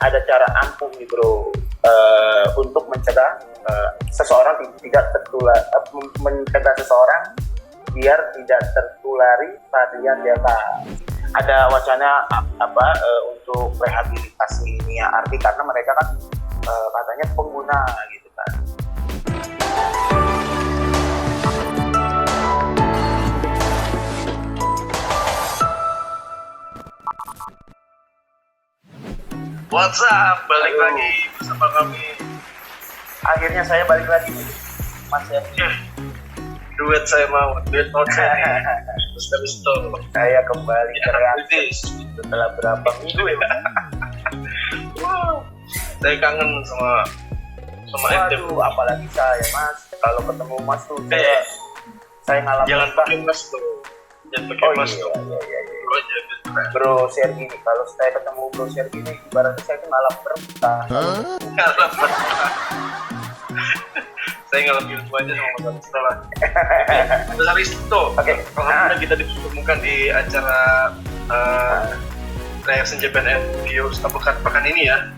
ada cara ampuh nih bro, untuk mencegah seseorang tidak tertular, mencegah seseorang biar tidak tertulari varian Delta. Ada wacana untuk rehabilitasi ini ya, arti karena mereka kan katanya pengguna gitu kan. What's up? Balik lagi bersama kami. Akhirnya saya balik lagi nih, Mas ya. Duet saya mau, duet saya. Terus Saya kembali ya, kreatif setelah berapa minggu ya. Wow. Saya kangen sama FTP. Waduh, apalagi saya Mas. Kalau ketemu Mas tuh saya ngalamin. Jangan pakai mas tuh. Jangan pakai mas tuh. Iya. Bro, jangan. Bro share gini, kalau saya ketemu bro share gini, ibaratnya saya tuh ngalap berkah. Saya ngalap ilmu aja sama Mas Aristo lah. Mas Aristo. Oke. Alhamdulillah kita dipertemukan di acara Reaction JPNN Viewers pekan ini ya.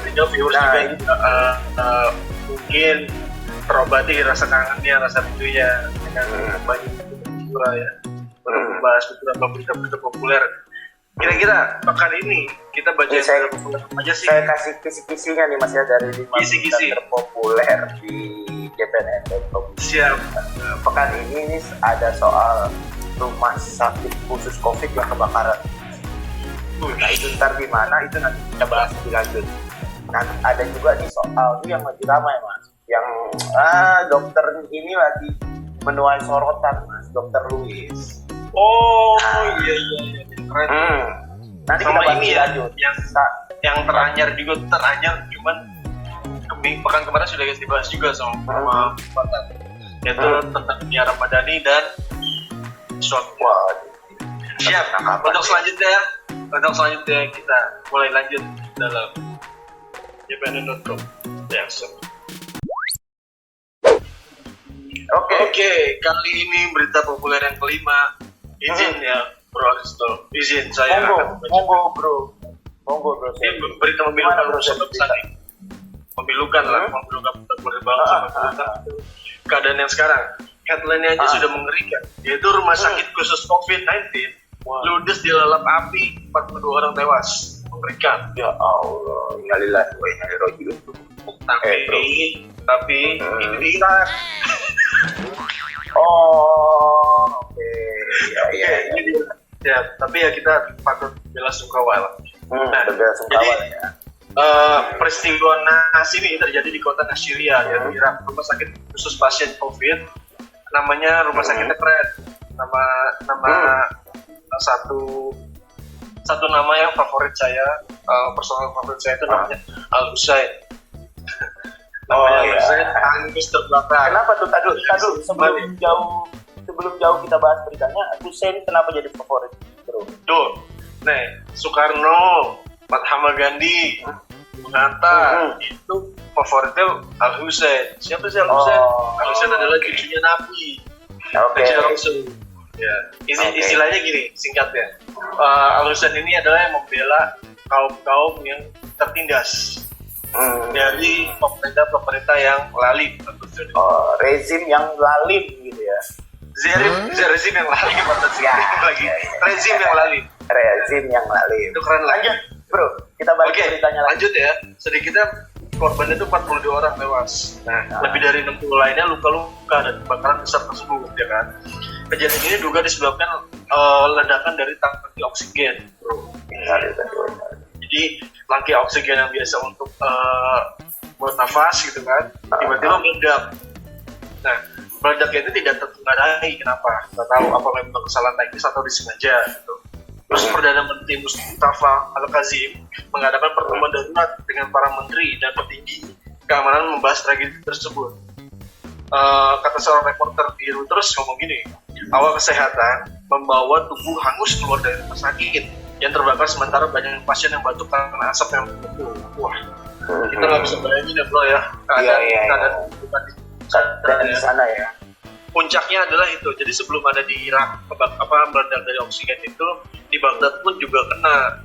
Sehingga viewers juga mungkin terobati rasa kangennya, rasa rindunya dengan banyak juga ya. Membahas beberapa berita-berita populer. Kira-kira pekan ini kita baca saya, populer aja sih. Saya kasih kisi-kisinya nih Mas ya, dari 5 Kisi-kisi berita terpopuler di JPNN.com. Siap. Pekan ini nih ada soal rumah sakit khusus COVID yang kebakaran. Nah itu ntar di mana itu nanti kita bahas lebih lanjut. Nah ada juga nih soal yang lagi ramai Mas, yang dokter ini lagi menuai sorotan Mas, Dokter Louis. Oh iya keren. Nanti sama kita bahas ini ya, lanjut. yang teranyar juga pekan kemarin sudah dibahas juga sama Bapak, yaitu tentang Nia Ramadhani dan suaminya. Siap. Untuk selanjutnya kita mulai lanjut dalam JPNN.com. Oke, kali ini berita populer yang kelima. Izin ya, Bro Aristo. Izin saya akan membaca. Monggo bro. Ini berita memilukan sobat Sani. Memilukan populer banget sama keadaan yang sekarang. Headline-nya aja sudah mengerikan, yaitu rumah sakit khusus COVID-19 ludes dilalap api, 42 orang tewas. Mengerikan. Ya Allah, innalillahi wa inna ilaihi raji'un. Tapi ini di Irak. Oke. Ya, tapi ya kita patut bela sungkawa lah. Bela sungkawa ya. Peristiwa naas ini terjadi di kota Nasiriyah, yaitu Irak. Rumah sakit khusus pasien COVID, namanya Rumah Sakit Keren. Nama satu nama yang favorit saya, personal favorit saya itu namanya Al Husain. Tangis terbakar. Kenapa tuh? Tadu sebelum jauh kita bahas beritanya, Hussein kenapa jadi favorit, bro? Tuh, Soekarno, Mahatma Gandhi, Bung Hatta, itu favoritnya Al Husain. Siapa sih Al Husain? Al Husain adalah cucunya Nabi. Cucunya Rasul. Ya, istilahnya gini, singkatnya. Al Husain ini adalah yang membela kaum yang tertindas. Dari pemerintah yang lalim, rezim yang lalim gitu ya. Rezim yang lalim rezim yang lalim itu keren lah. Lanjut bro, kita balik ceritanya lagi. Lanjut ya, sedikitnya korbannya itu 42 orang tewas. Lebih dari 60 lainnya luka-luka dan kebakaran besar tersebut ya kan. Kejadian ini juga disebabkan ledakan dari tangki oksigen, bro. Jadi tangki oksigen yang biasa untuk buat nafas gitu kan, tiba-tiba meledak. Nah, meledaknya itu tidak tertunggangi. Kenapa? Nggak tahu apa memang kesalahan teknis atau disengaja gitu. Terus Perdana Menteri Mustafa Al-Kazim mengadakan pertemuan darurat dengan para menteri dan petinggi keamanan membahas tragedi tersebut. Kata seorang reporter di Reuters ngomong gini, awal kesehatan membawa tubuh hangus keluar dari rumah sakit yang terbakar, sementara banyak pasien yang batuk karena asap yang betul. Wah, kita nggak bisa bayangin ya bro ya keadaan di sana ya. Puncaknya adalah itu. Jadi sebelum ada di Irak meledak dari oksigen itu, di Baghdad pun juga kena.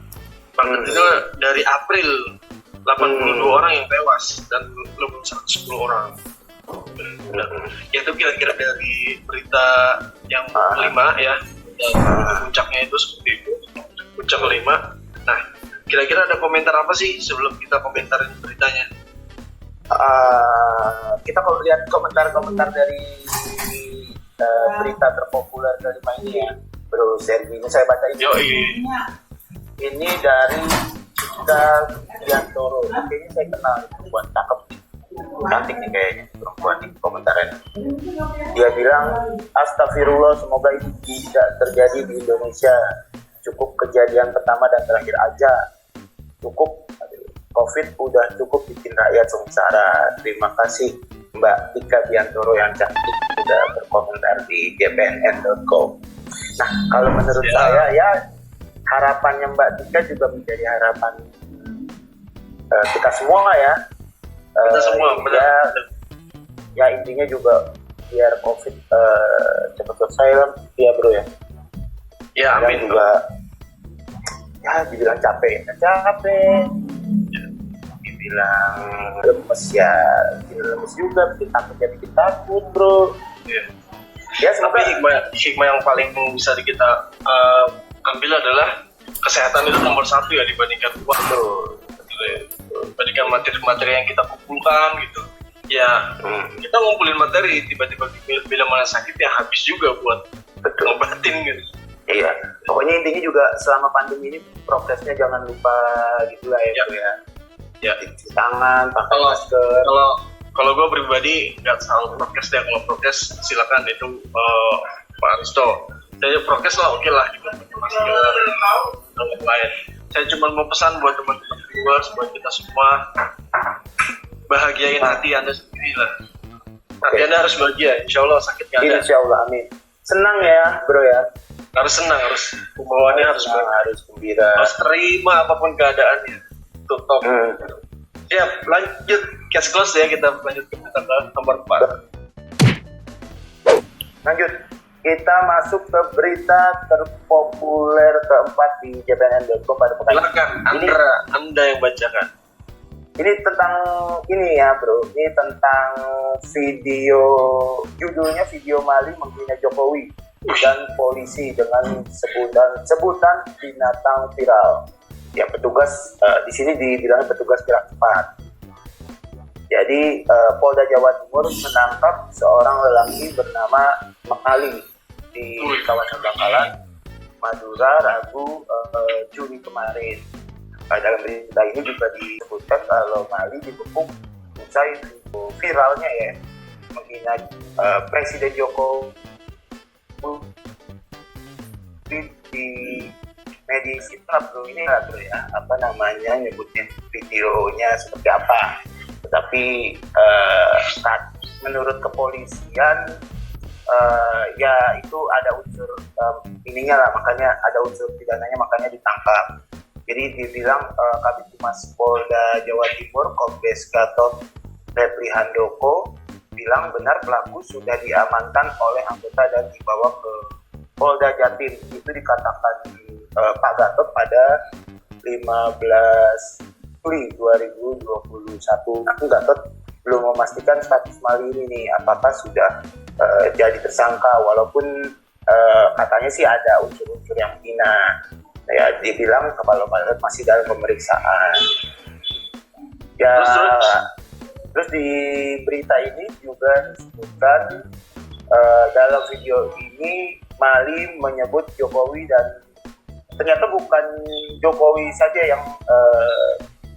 Itu dari April 82 orang yang tewas dan lebih 110 orang. Ya itu kira-kira dari berita yang kelima ya, puncaknya itu seperti itu, puncak kelima. Nah, kira-kira ada komentar apa sih sebelum kita komentarin beritanya? Kita kalau lihat komentar-komentar dari berita terpopuler kelima ini ya, Bro Sergi, ini saya baca ini dari Cika Diantoro. Kayaknya saya kenal, perempuan cakep, cantik nih kayaknya perempuan di komentarnya. Dia bilang, astagfirullah, semoga ini tidak terjadi di Indonesia. Cukup kejadian pertama dan terakhir aja. Cukup, COVID udah cukup bikin rakyat sengsara. Terima kasih Mbak Tika Diantoro yang cantik sudah berkomentar di jpnn.com. Nah, kalau menurut saya ya harapannya Mbak Tika juga menjadi harapan kita semua ya. Kita semua benar. Ya intinya juga biar COVID cepat selesai lah ya bro ya. Ya amin. Dan juga ya dibilang capek, dibilang lemes ya, lemes juga, bikin takut ya bikin takut bro. Ya semoga hikmah yang paling bisa kita ambil adalah kesehatan itu nomor satu ya dibandingkan uang bro. Dibandingkan materi-materi yang kita kumpulkan gitu ya, kita ngumpulin materi tiba-tiba bila mana sakit ya habis juga buat ngobatin gitu. Iya, pokoknya intinya juga selama pandemi ini progresnya jangan lupa gitulah ya. Cuci tangan, pakai masker. Kalau gue pribadi nggak selalu prokes deh. Kalau prokes silakan itu Pak Aristo. Saya prokes lah oke lah gitu, pakai masker dan lain. Saya cuma mau pesan buat teman-teman viewers, buat kita semua, bahagiain hati Anda sendiri lah. Hati Anda harus bahagia, insya Allah sakit nggak ada. Insya Allah, amin. Senang ya bro ya. Harus senang, harus pembawaannya harus gembira, harus terima apapun keadaannya. Tutup. Siap, lanjut cash close ya, kita lanjut ke nomor 4. Lanjut, kita masuk ke berita terpopuler keempat di jpnn.com pada pekan ini. Silakan, Anda yang bacakan. Ini tentang ini ya bro, ini tentang video, judulnya video Mali menghina Jokowi dan polisi dengan sebutan binatang viral. Ya petugas di sini dibilang petugas gerak cepat. Jadi Polda Jawa Timur menangkap seorang lelaki bernama Mekali di kawasan Bangkalan, Madura, Rabu Juni kemarin. Dalam berita ini juga disebutkan kalau Mali dibekuk usai viralnya ya menghina Presiden Jokowi di media bro. Ini lah bro ya, apa namanya, nyebutin videonya seperti apa. Tetapi menurut kepolisian ya itu ada unsur ininya lah, makanya ada unsur pidananya, makanya ditangkap. Jadi dibilang Kabid Humas Polda Jawa Timur Kombes Gatot Repli Handoko bilang benar pelaku sudah diamankan oleh anggota dan dibawa ke Polda Jatim. Itu dikatakan Pak Gatot pada 15 Juli 2021. Gatot belum memastikan status Mali ini nih, apakah sudah jadi tersangka, walaupun katanya sih ada unsur-unsur yang menghina. Ya dibilang kalau masih dalam pemeriksaan. Ya terus di berita ini juga disebutkan dalam video ini Mali menyebut Jokowi, dan ternyata bukan Jokowi saja yang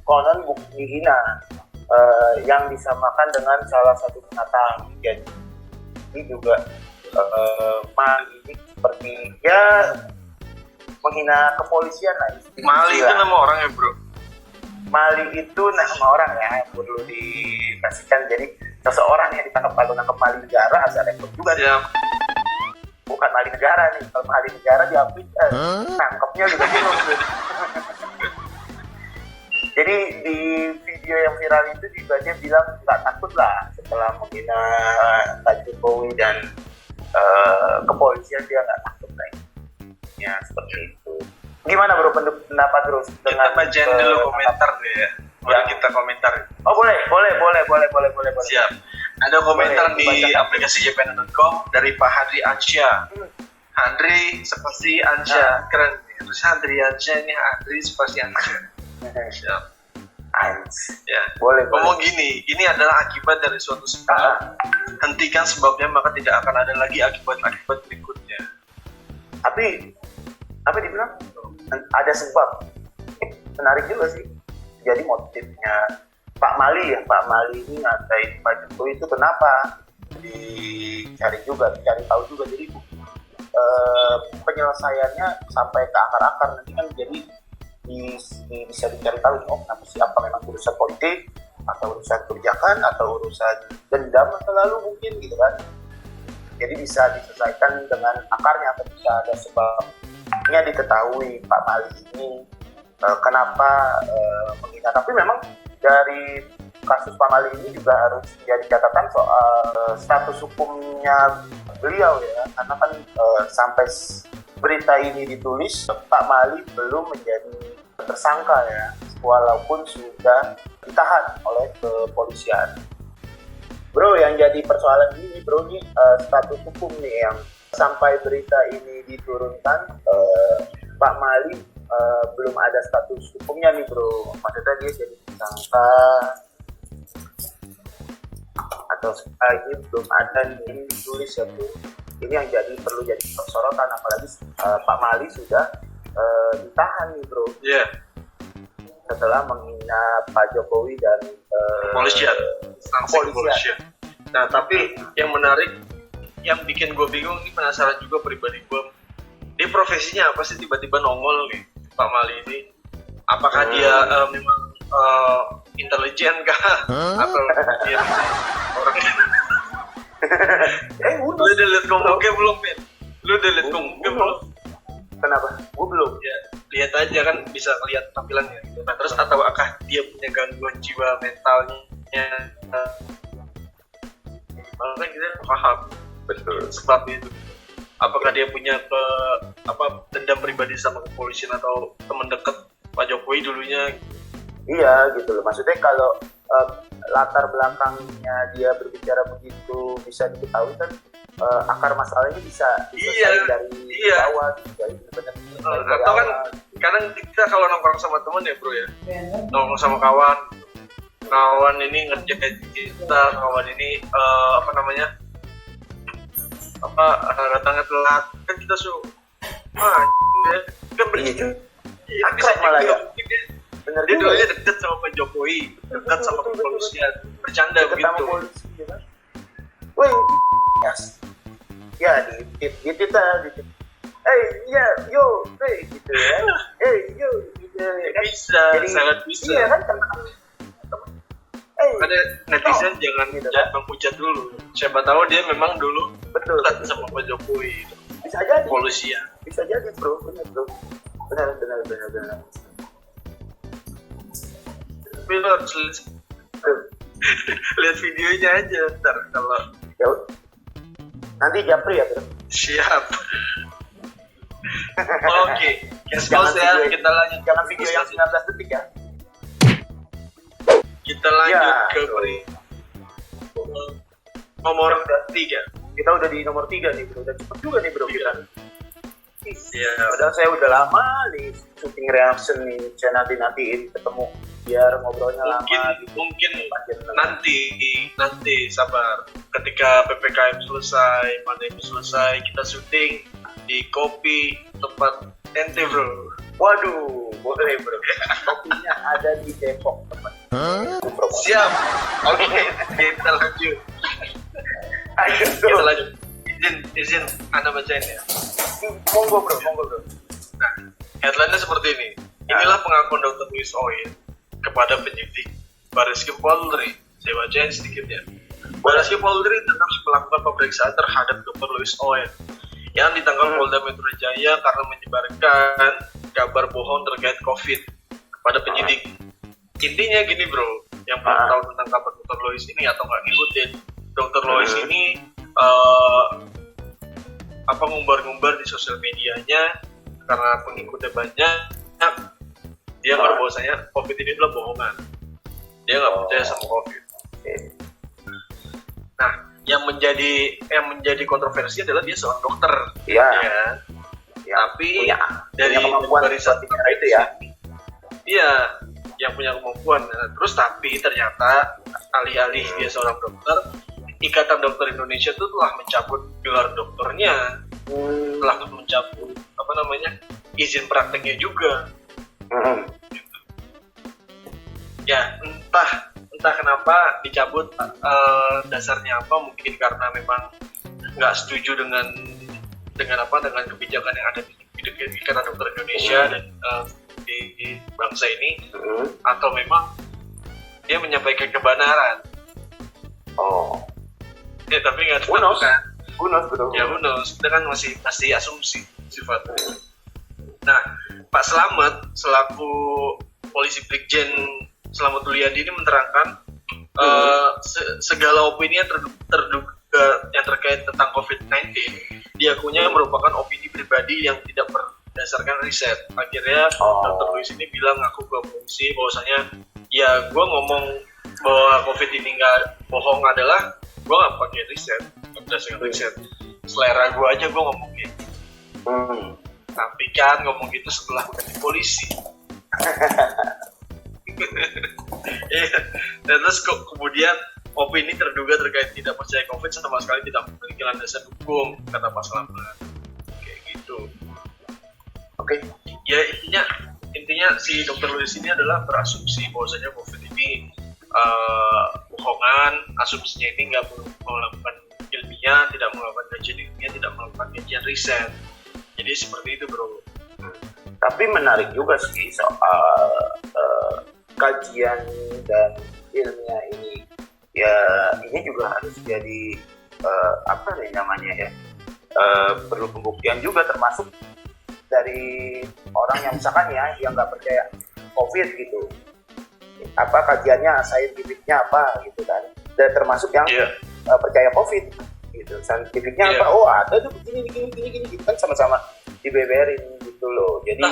konon dihina, yang disamakan dengan salah satu binatang. Jadi ini juga Mali ini seperti ya menghina kepolisian lah. Mali itu nama orang ya bro? Mali itu nama orang ya, yang perlu dipastikan. Jadi seseorang yang ditangkap kalau nangkep Mali negara agak repot juga. Bukan Mali negara nih, kalau Mali negara diambil nangkepnya juga bingung. Jadi di video yang viral itu juga dia bilang nggak takut lah setelah menghina Pak Jokowi dan kepolisian, dia nggak takut lah. Ya seperti itu. Gimana bro pendapat bro Kita bacain dulu komentar deh ya. Boleh kita komentar. Oh boleh. Siap. Ada komentar Boleh, di dibacakan. aplikasi jpn.com dari Pak Hadri Ansya. Hadri spasi Ansya, keren. Terus Hadri Ansya ini Hadri spasi Ansya. Siap. Ya. Boleh. Ngomong gini, ini adalah akibat dari suatu sebab. Hentikan sebabnya maka tidak akan ada lagi akibat-akibat berikutnya. Tapi apa dibilang ada sebab. Menarik juga sih. Jadi motifnya Pak Mali ini ngatain Pak Jokowi itu kenapa? Dicari tahu juga. Jadi penyelesaiannya sampai ke akar-akar nanti kan jadi bisa dicari tahu kenapa sih, apa memang urusan politik atau urusan kebijakan atau urusan dendam masa lalu mungkin gitu kan. Jadi bisa diselesaikan dengan akarnya ketika ada sebabnya diketahui Pak Mali ini kenapa menghina. Tapi memang dari kasus Pak Mali ini juga harus jadi catatan soal status hukumnya beliau ya, karena kan sampai berita ini ditulis Pak Mali belum menjadi tersangka ya, walaupun sudah ditahan oleh kepolisian. Bro, yang jadi persoalan ini bro nih status hukum nih yang sampai berita ini diturunkan Pak Mali belum ada status hukumnya nih bro, maksudnya dia jadi tersangka atau ini belum ada nih ditulis ya bro. Ini yang perlu jadi sorotan, apalagi Pak Mali sudah ditahan nih bro. Iya. Setelah menghina Pak Jokowi dan Kepolisian. Nah, tapi yang menarik, yang bikin gue bingung, ini penasaran juga pribadi gue. Dia profesinya apa sih tiba-tiba nongol nih Pak Mali ini? Apakah dia memang intelijen kah? Atau dia orang? Lu udah liat komuknya belum, Ben? Lu udah liat komuknya belum? Kenapa? Gue belum. Ya, lihat aja kan bisa lihat tampilannya gitu. Nah, terus apakah dia punya gangguan jiwa mentalnya? Makanya kita paham betul sebabnya itu. Apakah dia punya dendam pribadi sama kepolisian atau teman dekat Pak Jokowi dulunya? Iya gitu loh. Maksudnya kalau latar belakangnya dia berbicara begitu bisa diketahui kan akar masalahnya bisa dari bawah, dari benar-benar. Atau kan kadang kita kalau nongkrong sama teman ya bro ya, nongkrong sama kawan ini ngerjain kita, kawan ini datangnya telat kan kita kan Iya. bisa malah ya. Bener dia dulunya deket sama Pak Jokowi, dekat sama kepolisian, bercanda begitu. Polisi, ya kan? Woi, ya di gitu ya. Yo, gitu ya kan? Bisa, sangat bisa. Iya kan Ada netizen jangan menghujat dulu. Siapa tahu dia memang dulu betul dekat sama Pak Jokowi. Bisa jadi. Polisian. Bisa jadi bro, benar bro. Benar. Tapi lo harus lihat videonya aja ntar kalau ya nanti japri ya bro. siap. Oke, close ya, kita lanjut. Jangan video yang 19 detik ya. Kita lanjut Ya, ke nomor 3. Kita udah di nomor 3 nih bro. Udah cepet juga nih bro kita. Iya. Padahal saya udah lama nih shooting reaction nih. Saya nanti ketemu biar ngobrolnya lama. Mungkin nanti sabar. Ketika PPKM selesai, pandemi selesai, kita syuting di kopi tempat ente bro. Waduh, boleh bro. Kopinya ada di Depok teman. Siap. Oke, kita lanjut. Ayo Kita bro. lanjut. Izin Anda bacain ya. Monggo bro. Nah, headline-nya seperti ini. Inilah pengakuan Dr. Louis Oil kepada penyidik Bareskrim Polri. Saya bacain sedikit ya. Bareskrim Polri tetap melakukan pemeriksaan terhadap Dr. Louis Oil yang ditangkap Polda Metro Jaya karena menyebarkan kabar bohong terkait COVID kepada penyidik. Intinya gini bro, yang belum tahu tentang kabar Dr. Louis ini atau nggak ngikutin, Dr. Louis ini ngumbar-ngumbar di sosial medianya karena pengikutnya banyak, dia bahwasanya COVID ini adalah bohongan. Dia nggak percaya sama COVID. Nah, yang menjadi kontroversi adalah dia seorang dokter. Iya. Ya. Tapi dari kemampuan barisan itu ya. Iya, yang punya kemampuan. Nah, terus tapi ternyata alih-alih dia seorang dokter, Ikatan Dokter Indonesia itu telah mencabut gelar dokternya, telah mencabut izin prakteknya juga. Ya, entah kenapa dicabut, dasarnya apa, mungkin karena memang nggak setuju dengan kebijakan yang ada di Ikatan Dokter Indonesia dan di bangsa ini, atau memang dia menyampaikan kebenaran. Ya, tapi nggak tahu kan. Who knows, kita kan masih asumsi sifatnya. Nah, Pak Slamet selaku Polisi Brigjen Slamet Uliandi ini menerangkan segala opini yang terduga yang terkait tentang COVID-19 diakunya merupakan opini pribadi yang tidak berdasarkan riset. Akhirnya Dr. Louis ini bilang aku ke polisi bahwasanya ya gue ngomong bahwa COVID ini nggak bohong adalah gue nggak pakai riset, berdasarkan riset. Selera gue aja gue ngomong gitu. Tapi kan ngomong gitu setelah menjadi polisi. Dan terus kemudian opini terduga terkait tidak percaya COVID sama sekali tidak memiliki landasan hukum, kata Pak Slamet. Kayak gitu. Oke. Ya intinya si Dr. Louis ini adalah berasumsi bahwasanya COVID ini bohongan, asumsinya ini nggak melakukan ilmiah, tidak melakukan kajian ilmiah, tidak melakukan kajian riset. Jadi seperti itu, bro. Tapi menarik juga sih soal kajian dan ilmiah ini. Ya ini juga harus jadi perlu pembuktian juga, termasuk dari orang yang misalkan yang nggak percaya COVID gitu. Apa kajiannya, saintifiknya apa gitu kan. Dan termasuk yang percaya COVID gitu. Saintifiknya apa? Oh ada tuh gini kan sama-sama dibeberin gitu loh. Jadi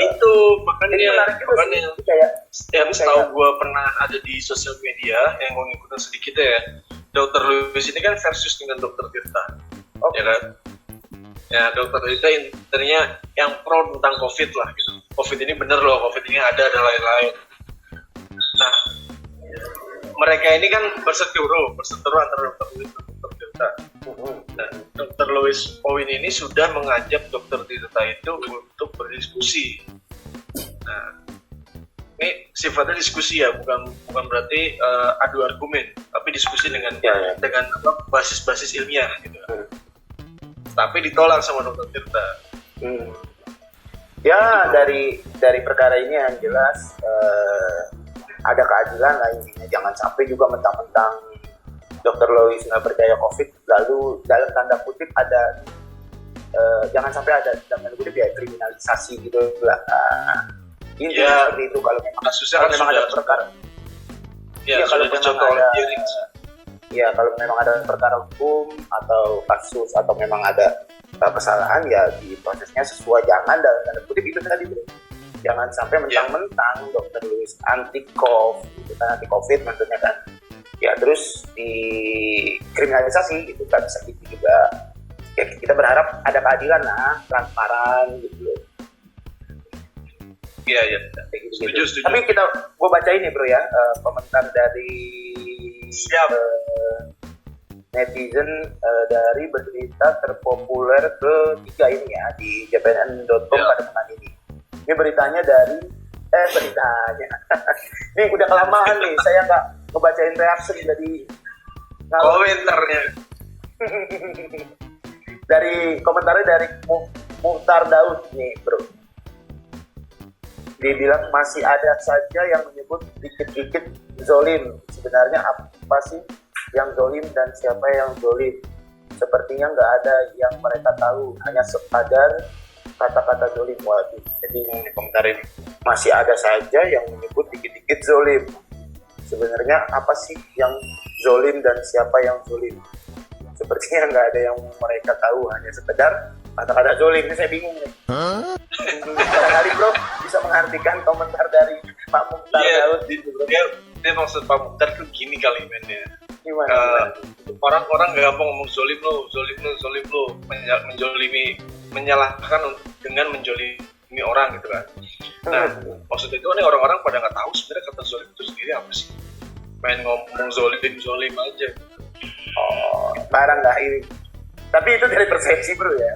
itu makanya kayak yang tahu gue pernah ada di sosial media yang gue ngikutin sedikit ya. Dr. Louis ini kan versus dengan Dr. Tirta. Ya kan? Ya, Dr. Tirta intinya yang pro tentang COVID lah gitu. COVID ini bener loh, COVID ini ada dan lain-lain. Nah, mereka ini kan berseteru antara Dr. Louis dan Dr. Tirta. Nah, Dr. Louis Owen ini sudah mengajak Dr. Tirta itu untuk berdiskusi. Nah, ini sifatnya diskusi ya, bukan berarti adu argumen, tapi diskusi dengan basis-basis ilmiah gitu. Tapi ditolak sama Dr. Tirta. Ya dari perkara ini yang jelas ada keadilan lah intinya. Jangan sampai juga mentang-mentang Dr. Louis nggak percaya COVID, lalu dalam tanda kutip ada jangan sampai ada dalam tanda kutip ya kriminalisasi gitu lah. Intinya seperti itu. Kalau memang ada perkara, kalau memang ada perkara hukum atau kasus atau memang ada kesalahan, ya di prosesnya sesuai. Jangan dalam tanda kutip itu tadi, jangan sampai mentang-mentang Dr. Louis anti COVID maksudnya kan, ya terus dikriminalisasi gitu kan. Sakit juga ya, kita berharap ada keadilan lah, transparan gitu loh. Iya. Setuju. Tapi gue baca ini bro ya, komentar dari netizen dari berita terpopuler ketiga ini ya di jpnn.com pada pekan ini. Ini beritanya dari ini udah kelamaan nih, saya nggak ngebacain reaksi jadi komentarnya. Dari komentarnya dari Muhtar Daud nih bro. Dia bilang masih ada saja yang menyebut dikit-dikit zolim. Sebenarnya apa sih yang zolim dan siapa yang zolim? Sepertinya nggak ada yang mereka tahu, hanya sekadar kata-kata zolim. Waduh, jadi ini komentarin masih ada saja yang menyebut dikit-dikit zolim. Sebenarnya apa sih yang zolim dan siapa yang zolim? Sepertinya nggak ada yang mereka tahu, hanya sekedar Kata-kata zolim ini saya bingung nih. Barangkali bro bisa mengartikan komentar dari Pak Mukhtar Daud gitu bro. Dia maksud Pak Mukhtar tuh gini kali mainnya. Gimana? Orang-orang gampang ngomong zolim lo, menyalahkan dengan menjolimi orang gitu kan. Nah, maksudnya itu nih orang-orang pada nggak tahu sebenarnya kata zolim itu sendiri apa sih. Main ngomong zolim aja. Oh, barang nggak ini. Tapi itu dari persepsi bro ya.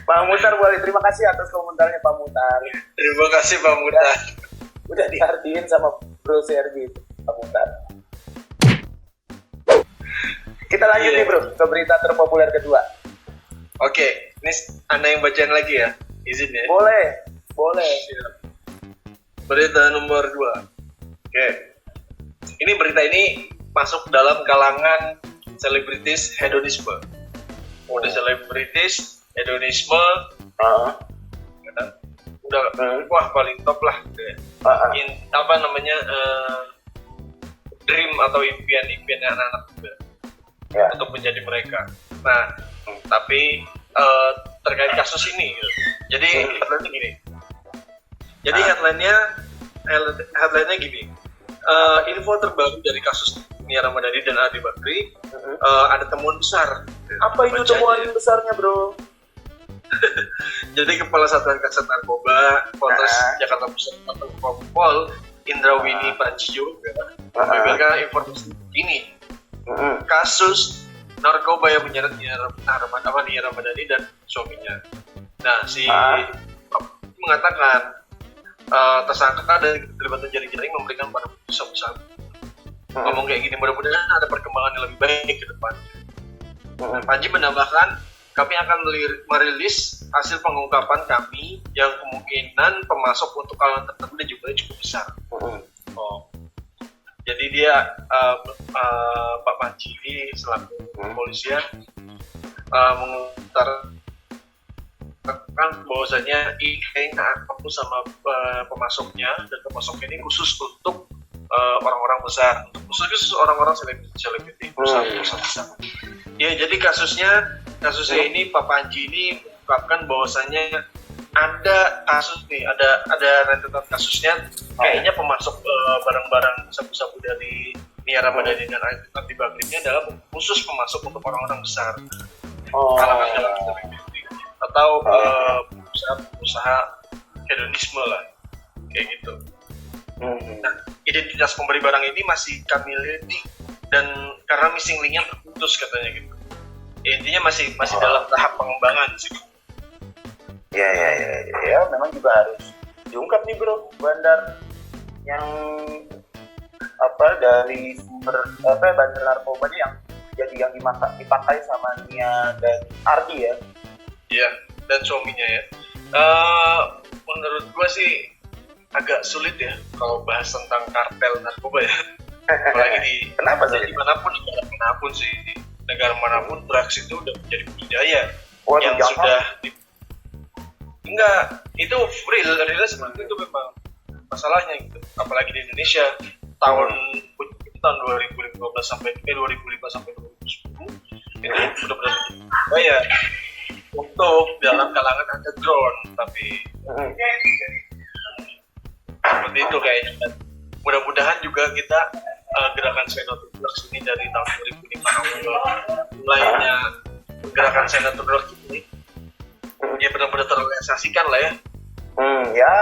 Pak Mukhtar boleh, terima kasih atas komentarnya Pak Mukhtar. Terima kasih Pak Mukhtar. Udah diartiin sama Bro Sergi Pak Mukhtar. Kita lanjut nih bro ke berita terpopuler kedua. Oke, ini Anda yang bacain lagi ya, izin ya. Boleh. Siap. Berita nomor 2. Oke, ini berita ini masuk dalam kalangan selebritis hedonisme. Udah selebritis hedonisme, udah wah paling top lah. Apa namanya dream atau impian anak-anak juga untuk menjadi mereka. Nah, tapi terkait kasus ini, gitu. Jadi headline-nya gini. Jadi headline-nya gini. Info terbaru dari kasus Nia Ramadhani dan Adi Bakri, ada temuan besar. Apa itu temuan besarnya bro? Jadi Kepala Satuan Kasat Narkoba Polres Jakarta Pusat atau Kompol Indrawini Panjio membeberkan informasi ini. Kasus narkoba yang menyeret Nia Ramadhani dan suaminya. Nah, si mengatakan tersangka dari keterlibatan jaring-jaring memberikan barang bukti sabu-sabu. Ngomong kayak gini, mudah-mudahan ada perkembangan yang lebih baik ke depan. Panji menambahkan, kami akan merilis hasil pengungkapan kami yang kemungkinan pemasok untuk kalangan tertentu dan jumlahnya cukup besar. Jadi dia Pak Panji ini selaku kepolisian mengutarakan bahwasanya ini kayaknya fokus sama pemasoknya, dan pemasoknya ini khusus untuk orang-orang besar, untuk khusus orang-orang selebriti besar. Ya, jadi kasusnya ini Pak Panji ini mengungkapkan bahwasanya ada kasus nih, ada rentetan kasusnya kayaknya pemasok barang-barang sabu-sabu dari Nia Ramadhani dan Adi Bakri ini adalah khusus pemasok untuk orang-orang besar, kalangan selebriti atau usaha hedonisme lah, kayak gitu. Nah, identitas pemberi barang ini masih kami lidik dan karena missing linknya terputus katanya gitu. Intinya masih dalam tahap pengembangan sih. Ya, memang juga harus diungkap nih bro, bandar yang dari sumber bandar narkobanya yang jadi yang dipakai sama Nia dan Ardi ya. Iya, dan suaminya ya. Menurut gue sih agak sulit ya kalau bahas tentang kartel narkoba ya. Apalagi Kenapa sih? Negara manapun sih, negara manapun drugs itu udah menjadi budaya yang jangan. sudah enggak, itu real seperti itu memang masalahnya gitu. Apalagi di Indonesia tahun 2015 sampai 2005 sampai 2010 itu sudah benar-benar budaya untuk dalam kalangan underground, tapi seperti itu kayaknya. Dan mudah-mudahan juga kita gerakan Say No to Drugs ini dari tahun 2005 mulainya gerakan Say No to Drugs ini ya benar-benar terrealisasikan lah ya. Ya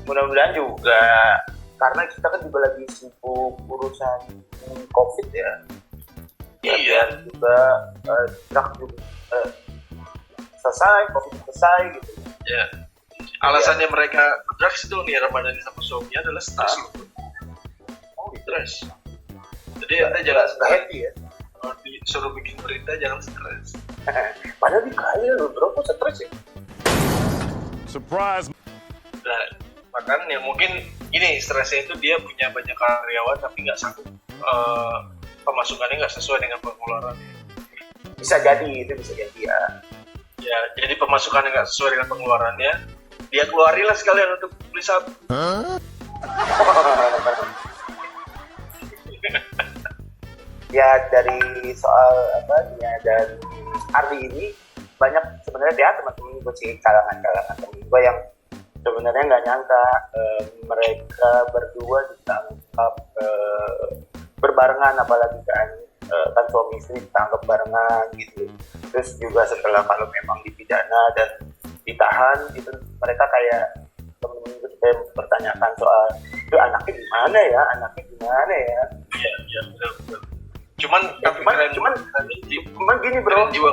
mudah-mudahan juga, karena kita kan juga lagi sibuk urusan COVID ya. Iya. Dan juga drug juga selesai, COVID selesai gitu. Ya. Alasannya mereka drugs itu Nia Ramadhani sama suaminya adalah stres gitu. Stres. Jadi anda jangan happy ya. Kalau disuruh bikin berita jangan stres. Padahal di kaya loh bro, kok stres ya? Surprise. Nah, makanya mungkin gini, stresnya itu dia punya banyak karyawan tapi nggak sanggup pemasukannya nggak sesuai dengan pengeluarannya. Bisa jadi, itu bisa jadi ya. Ya, jadi pemasukannya nggak sesuai dengan pengeluarannya, dia keluarilah sekalian untuk beli sabu. ya dari soal apa ya, dan Ardi ini banyak sebenarnya dia teman-teman gue sih, kalangan temen gue yang sebenarnya nggak nyangka mereka berdua ditangkap berbarengan, apalagi kan suami istri ditangkap barengan gitu. Terus juga setelah kalau memang dipidana dan ditahan itu, mereka kayak temen-temen gue kayak mempertanyakan soal itu anaknya gimana ya. Iya, iya, benar. Cuman Gini bro, jiwa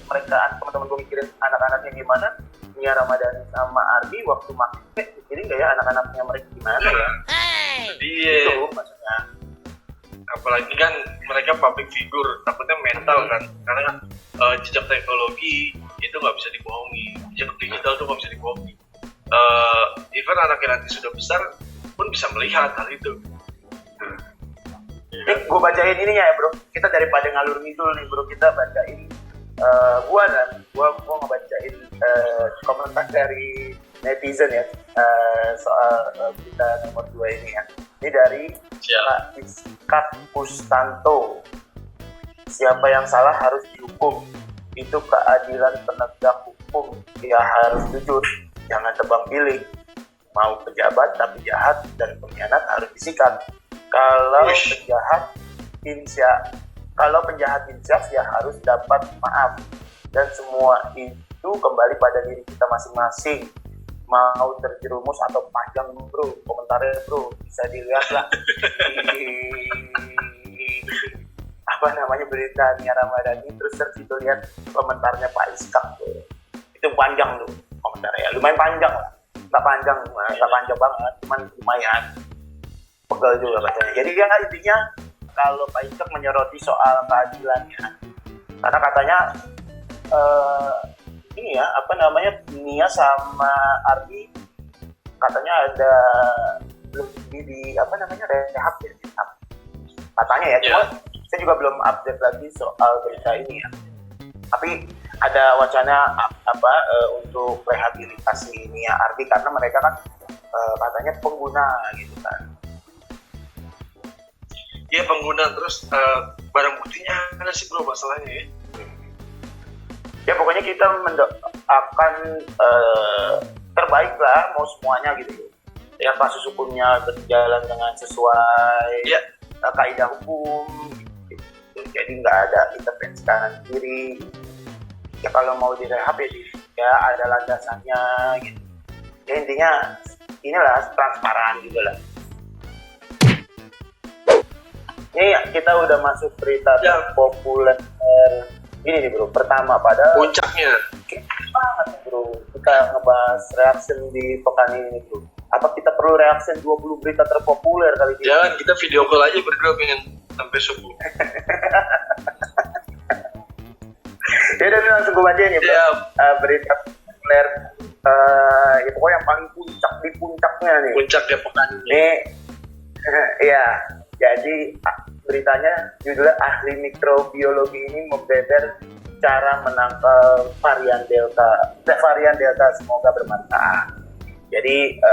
mereka teman-teman gue mikirin anak-anaknya gimana, Nia Ramadhani sama Ardi waktu make mikirin nggak ya anak-anaknya mereka gimana ya? dia, Itu maksudnya. apalagi kan mereka public figure, takutnya mental kan, karena kan jejak teknologi itu nggak bisa dibohongi, jejak digital tuh nggak bisa dibohongi. Even anaknya nanti sudah besar pun bisa melihat hal itu. Gue bacain ininya ya bro, kita daripada ngalur ngidul nih bro, kita bacain gua ngebacain komentar dari netizen ya, soal berita nomor 2 ini ya. Ini dari Kak Kustanto. Siapa yang salah harus dihukum, itu keadilan penegak hukum, dia harus jujur, jangan tebang pilih. Mau pejabat tapi jahat dan pengkhianat harus disikat. Kalau penjahat insyaf ya harus dapat maaf, dan semua itu kembali pada diri kita masing-masing. Mau terjerumus atau panjang bro komentarnya bro, bisa dilihat lah apa namanya berita Nia Ramadhani, terus search itu lihat komentarnya Pak Iskak tuh. Itu panjang tuh komentarnya, lumayan panjang lah, nggak panjang banget, cuman lumayan pegel juga bacanya. Jadi ya intinya kalau Pak Iskak menyoroti soal keadilannya, karena katanya ini ya apa namanya, Nia sama Ardi katanya ada lebih di apa namanya rehab ya, katanya ya. Cuma saya juga belum update lagi soal berita ini ya. Tapi ada wacana untuk rehabilitasi Nia Ardi karena mereka kan katanya pengguna gitu kan. Iya pengguna, terus barang buktinya ada sih bro masalahnya ya. Ya pokoknya kita mendoakan terbaik lah, mau semuanya gitu ya, kasus hukumnya berjalan dengan sesuai kaidah hukum gitu. Jadi nggak ada intervensi kanan kiri ya, kalau mau direhab ya ada landasannya gitu ya. Intinya inilah transparan gitu lah. Ini ya, kita udah masuk berita populer ini nih bro, pertama pada puncaknya banget bro, kita ngebahas reaction di pekan ini bro. Apa kita perlu reaction 20 berita terpopuler kali ini? Jangan, kita video call aja berdua pengen sampai subuh. Ya udah langsung gue bacain ya bro. Berita populer ya pokoknya yang paling puncak di puncaknya nih. Puncaknya pekan ini. Nih iya, jadi beritanya judulnya ahli mikrobiologi ini membeber cara menangkal varian delta, semoga bermanfaat. Jadi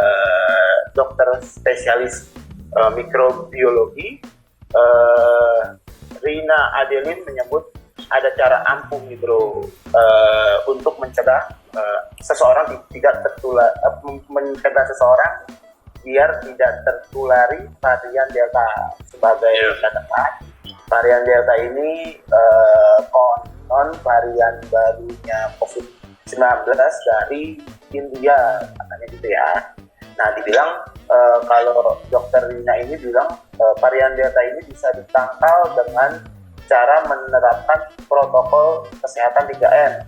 dokter spesialis mikrobiologi Rina Adeline menyebut ada cara ampuh nih bro, untuk mencegah seseorang tidak tertular, mencegah seseorang biar tidak tertulari varian delta. Sebagai catatan, varian delta ini konon varian barunya COVID-19 dari India katanya gitu ya. Nah dibilang kalau dokter Rina ini bilang varian delta ini bisa ditangkal dengan cara menerapkan protokol kesehatan 3M,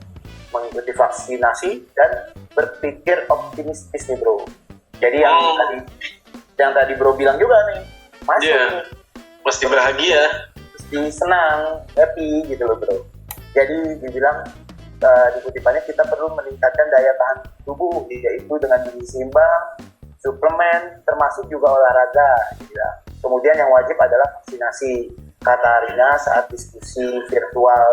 mengikuti vaksinasi dan berpikir optimistis nih bro. Jadi yang tadi bro bilang juga nih, masuk nih, pasti bahagia, pasti senang, happy gitu loh bro. Jadi dibilang di kutipannya kita perlu meningkatkan daya tahan tubuh, yaitu dengan gizi seimbang, suplemen, termasuk juga olahraga gitu ya. Kemudian yang wajib adalah vaksinasi, kata Rina saat diskusi virtual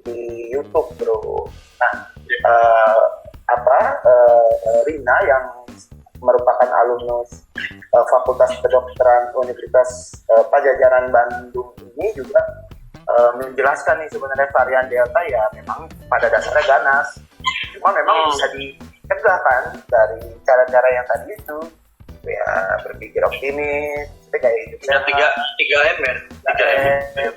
di YouTube bro. Nah Rina yang merupakan alumnus Fakultas Kedokteran Universitas Pajajaran Bandung ini juga menjelaskan nih sebenarnya varian Delta ya memang pada dasarnya ganas, cuma memang bisa dicegah kan dari cara-cara yang tadi itu ya, berpikir optimis, kayak hidup sehat, 3M ya, 3M.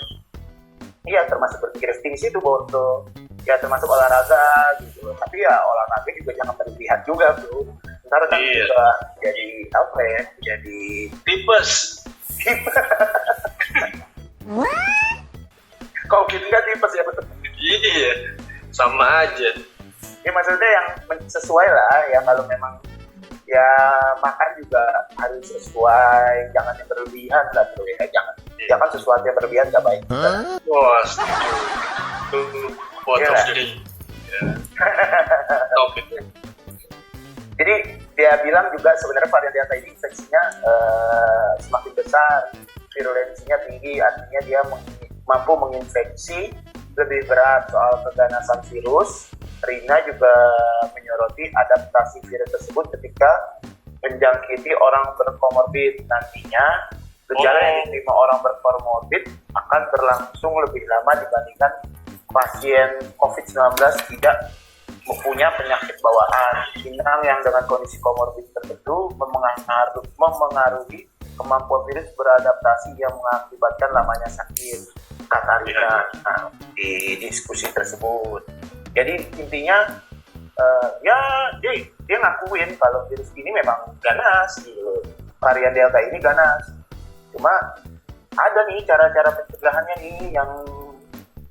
Iya, termasuk berpikir optimis itu bodoh ya, termasuk olahraga gitu, tapi ya olahraga juga jangan berlebihan juga bro, ntar kan juga jadi apa ya, jadi tipes. Kok gitu nggak tipes ya betul? Iya, sama aja. Ya maksudnya yang sesuai lah ya, kalau memang ya makan juga harus sesuai, jangan yang berlebihan lah bro ya, jangan sesuatu yang berlebihan nggak baik. Wah, setuju. Potong jadi topiknya. Jadi dia bilang juga sebenarnya varian Delta ini infeksinya semakin besar, virulensinya tinggi, artinya dia mampu menginfeksi lebih berat. Soal keganasan virus, Rina juga menyoroti adaptasi virus tersebut ketika menjangkiti orang berkomorbid. Nantinya gejala yang diterima orang berkomorbid akan berlangsung lebih lama dibandingkan pasien COVID-19 tidak mempunyai penyakit bawaan. Inang yang dengan kondisi komorbid tertentu memengaruhi kemampuan virus beradaptasi yang mengakibatkan lamanya sakit, kata Rina di diskusi tersebut. Jadi intinya ya dia ngakuin kalau virus ini memang ganas gitu. Varian Delta ini ganas. Cuma ada nih cara-cara pencegahannya nih yang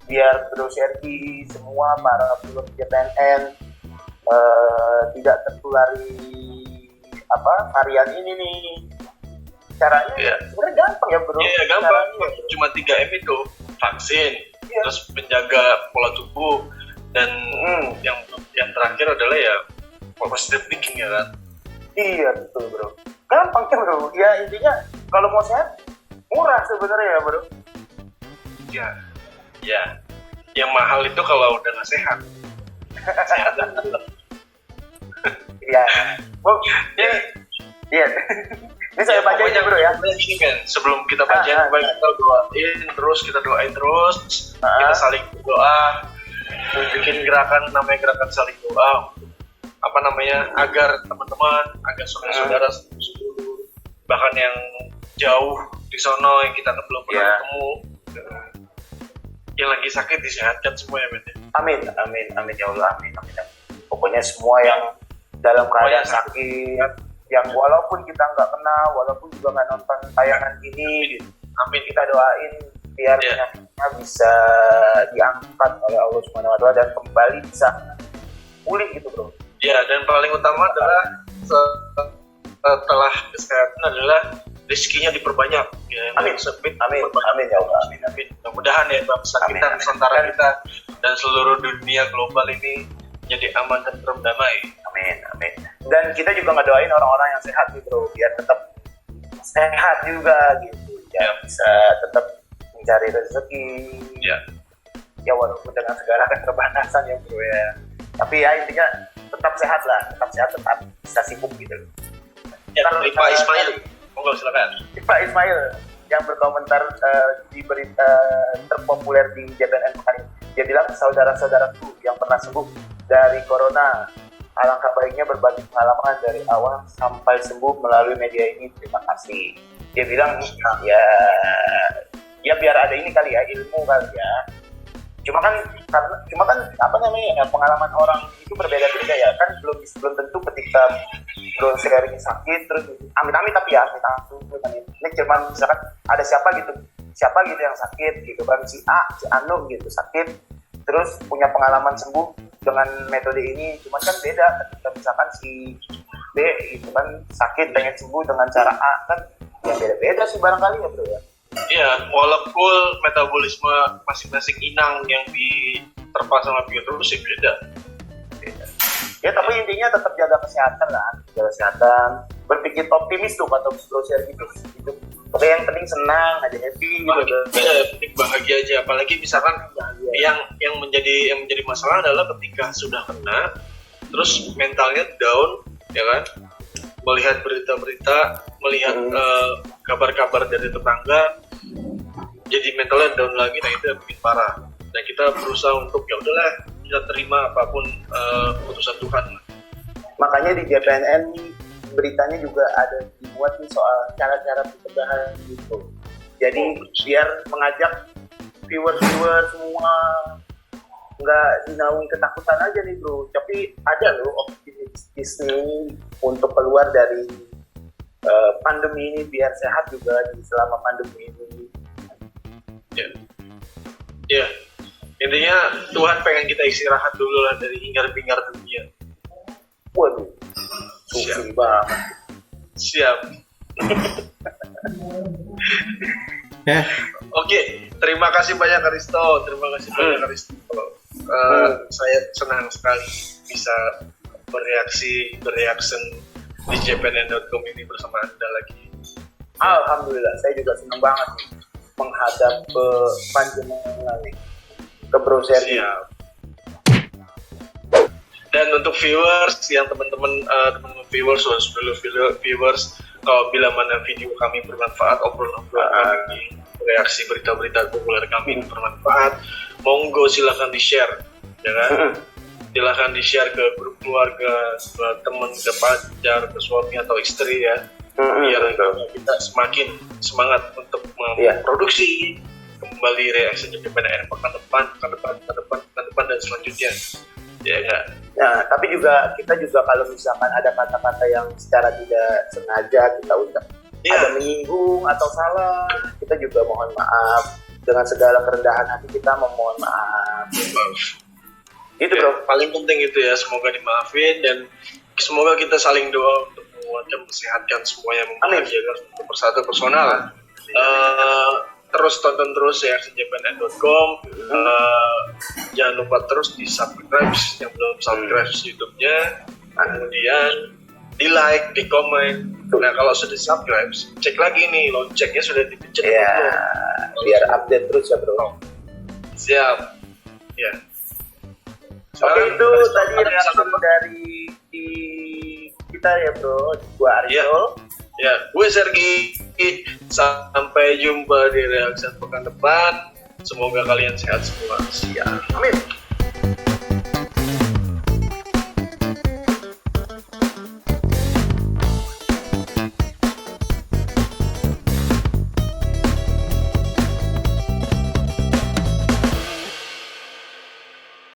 biar Bro Sergi semua para pekerja PNN tidak tertulari varian ini nih. Caranya sebenarnya gampang ya bro. Iya gampang, cuma 3M itu, vaksin, terus menjaga pola tubuh, dan yang terakhir adalah ya positive thinking ya kan. Iya betul bro, gampang ya bro. Ya intinya kalau mau sehat murah sebenarnya ya bro. Ya, yang mahal itu kalau udah nggak sehat. Iya. Iya. Ini saya bacain ya bro ya. Ini kan sebelum kita bacain, kita doain terus, kita saling berdoa, bikin gerakan namanya gerakan saling doa, agar teman-teman, agar saudara-saudara bahkan yang jauh di sono yang kita belum pernah ketemu, yang lagi sakit disehatkan semua ya, Bet. Amin ya Allah, amin. Pokoknya semua yang dalam keadaan sakit, yang walaupun kita nggak kenal, walaupun juga nggak nonton tayangan ini, amin, kita doain biar penyakitnya bisa diangkat oleh Allah Subhanahu Wa Taala dan kembali bisa pulih gitu bro. Ya, dan paling utama adalah setelah kesehatan adalah rezekinya diperbanyak. Ya, amin ya Allah, amin. Mudah-mudahan ya bangsa kita, Nusantara kita, dan seluruh dunia global ini jadi aman dan damai. Amin. Dan kita juga ngedoain orang-orang yang sehat nih bro, biar tetap sehat juga gitu, ya bisa tetap mencari rezeki. Ya walaupun dengan segala keterbatasan ya bro ya, tapi ya intinya tetap sehat, tetap bisa sibuk gitu. Ya, Pak Ismail, monggo silakan. Pak Ismail yang berkomentar di berita terpopuler di JPNN kemarin, dia bilang, saudara-saudaraku yang pernah sembuh dari corona, alangkah baiknya berbagi pengalaman dari awal sampai sembuh melalui media ini. Terima kasih. Dia bilang ya biar ada ini kali ya, ilmu kali ya. Cuma kan pengalaman orang itu berbeda-beda ya kan, belum tentu ketika bro sharing sakit terus amit-amit, tapi ya amit-amit ini cuma misalkan ada siapa gitu yang sakit gitu kan, si A, si Anu gitu sakit terus punya pengalaman sembuh dengan metode ini. Cuma kan beda ketika misalkan si B gitu kan sakit pengen sembuh dengan cara A, kan ya beda-beda sih barangkali ya bro ya. Iya, walaupun metabolisme masing-masing inang yang diterpa sama virus sih beda. Ya tapi intinya tetap jaga kesehatan, berpikir optimis tuh kata Bro Sergi gitu. Oke, yang penting senang aja, happy gitu. Ya, penting bahagia aja. Apalagi misalkan yang menjadi masalah adalah ketika sudah kena, terus mentalnya down, ya kan? melihat berita-berita, melihat kabar-kabar dari tetangga, jadi mentalnya down lagi. Nah itu yang bikin parah. Nah kita berusaha untuk ya udahlah, kita terima apapun keputusan Tuhan. Makanya di JPNN beritanya juga ada dibuat nih soal cara-cara pencegahan gitu. Jadi biar mengajak viewer semua nggak dinaungi ketakutan aja nih bro, tapi ada loh optimis nih untuk keluar dari pandemi ini biar sehat juga selama pandemi ini. Ya, intinya Tuhan pengen kita istirahat dulu lah dari hingar-bingar dunia. Waduh, sufi banget. Siap. Oke, terima kasih banyak Aristo. Saya senang sekali bisa bereaksi di jpnn.com ini bersama Anda lagi. Alhamdulillah, saya juga senang banget nih menghadap ke panjenengan nih, ke Bro Sergi. Siap. Dan untuk viewers, yang teman-teman viewers, bila mana video kami bermanfaat, obrolan kami, reaksi berita-berita populer kami bermanfaat, monggo silakan di-share, ya kan? Silakan di-share ke grup keluarga, ke teman, ke pacar, ke suami atau istri ya, biar kita semakin semangat untuk memproduksi kembali reaksi JPNN pekan depan dan selanjutnya, ya enggak? Nah, tapi kita juga kalau misalkan ada kata-kata yang secara tidak sengaja kita ucap ada menyinggung atau salah, kita juga mohon maaf dengan segala kerendahan hati kita memohon maaf. Gitu bro. Paling penting itu ya, semoga dimaafin dan semoga kita saling doa untuk menguatkan, mensehatkan semua yang membahagiakan untuk persatu personal. Terus tonton terus ya jpnn.com. Jangan lupa terus di subscribe yang belum subscribe YouTube-nya, kemudian di like, di komen. Nah kalau sudah subscribe, cek lagi nih loncengnya sudah dipencet belum? Biar update terus ya bro. Siap. Ya. Oke, itu tadi reaksi dari kita ya bro, gua Aristo. Ya, gue Sergi. Sampai jumpa di reaksi pekan depan. Semoga kalian sehat semua. Siap. Amin.